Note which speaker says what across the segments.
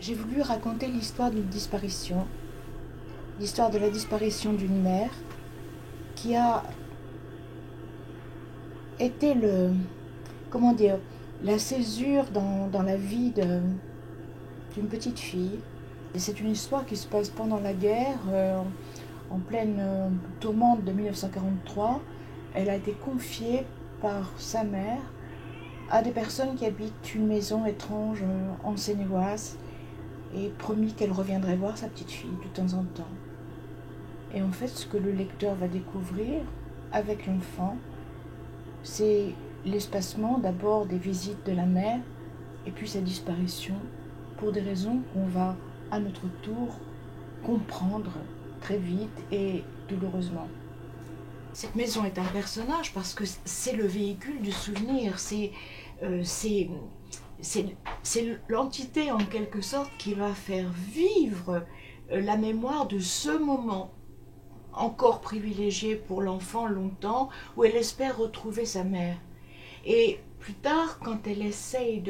Speaker 1: J'ai voulu raconter l'histoire d'une disparition, l'histoire de la disparition d'une mère qui a été la césure dans la vie d'une petite fille. Et c'est une histoire qui se passe pendant la guerre, en pleine tourmente de 1943. Elle a été confiée par sa mère à des personnes qui habitent une maison étrange en Seine-et-Oise et promis qu'elle reviendrait voir sa petite fille de temps en temps. Et en fait, ce que le lecteur va découvrir avec l'enfant, c'est l'espacement d'abord des visites de la mère et puis sa disparition pour des raisons qu'on va à notre tour comprendre très vite et douloureusement. Cette maison est un personnage parce que c'est le véhicule du souvenir, c'est l'entité en quelque sorte qui va faire vivre la mémoire de ce moment encore privilégié pour l'enfant longtemps, où elle espère retrouver sa mère. Et plus tard, quand elle essaye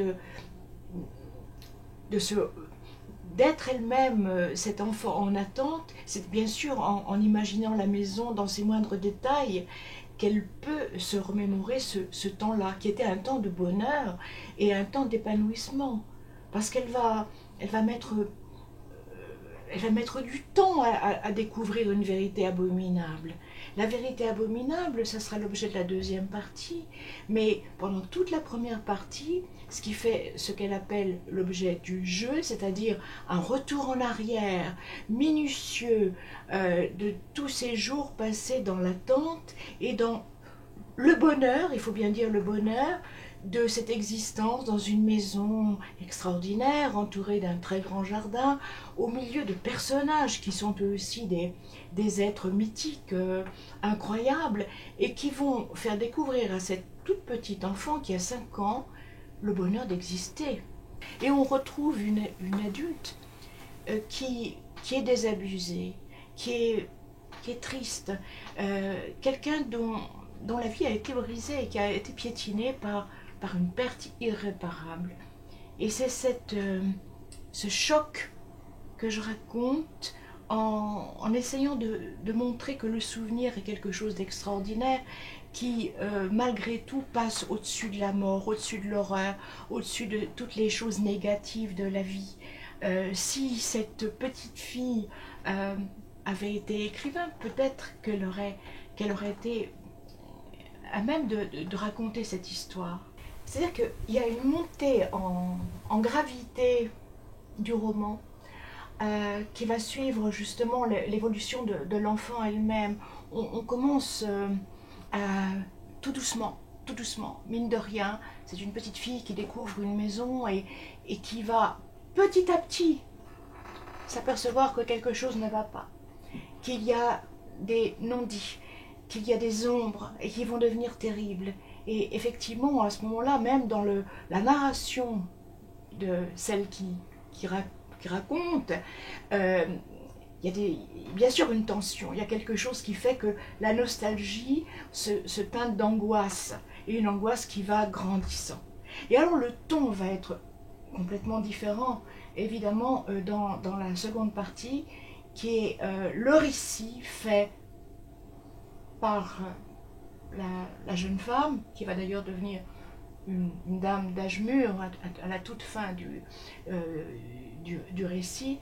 Speaker 1: d'être elle-même cet enfant en attente, c'est bien sûr en imaginant la maison dans ses moindres détails qu'elle peut se remémorer ce temps-là, qui était un temps de bonheur et un temps d'épanouissement. Parce qu'elle va mettre du temps à découvrir une vérité abominable. La vérité abominable, ça sera l'objet de la deuxième partie, mais pendant toute la première partie, ce qui fait ce qu'elle appelle l'objet du jeu, c'est-à-dire un retour en arrière minutieux de tous ces jours passés dans l'attente et dans le bonheur, il faut bien dire le bonheur, de cette existence dans une maison extraordinaire, entourée d'un très grand jardin, au milieu de personnages qui sont eux aussi des êtres mythiques, incroyables, et qui vont faire découvrir à cette toute petite enfant qui a 5 ans le bonheur d'exister. Et on retrouve une adulte qui est désabusée, qui est triste, quelqu'un dont la vie a été brisée et qui a été piétinée par une perte irréparable. Et c'est ce choc que je raconte en essayant de montrer que le souvenir est quelque chose d'extraordinaire qui, malgré tout, passe au-dessus de la mort, au-dessus de l'horreur, au-dessus de toutes les choses négatives de la vie. Si cette petite fille avait été écrivain, peut-être qu'elle aurait été à même de raconter cette histoire. C'est-à-dire qu'il y a une montée en gravité du roman qui va suivre justement l'évolution de l'enfant elle-même. On commence tout doucement, mine de rien. C'est une petite fille qui découvre une maison et qui va petit à petit s'apercevoir que quelque chose ne va pas, qu'il y a des non-dits, qu'il y a des ombres et qui vont devenir terribles. Et effectivement, à ce moment-là, même dans la narration de celle qui raconte, il y a bien sûr une tension, il y a quelque chose qui fait que la nostalgie se teinte d'angoisse, et une angoisse qui va grandissant. Et alors le ton va être complètement différent, évidemment, dans la seconde partie, qui est le récit fait par la jeune femme, qui va d'ailleurs devenir une dame d'âge mûr à la toute fin du récit.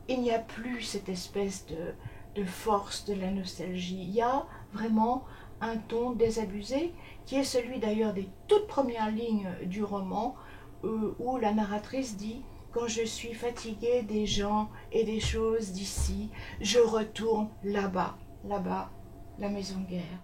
Speaker 1: Il n'y a plus cette espèce de force de la nostalgie. Il y a vraiment un ton désabusé, qui est celui d'ailleurs des toutes premières lignes du roman, où la narratrice dit: quand je suis fatiguée des gens et des choses d'ici, je retourne là-bas, la maison de guerre.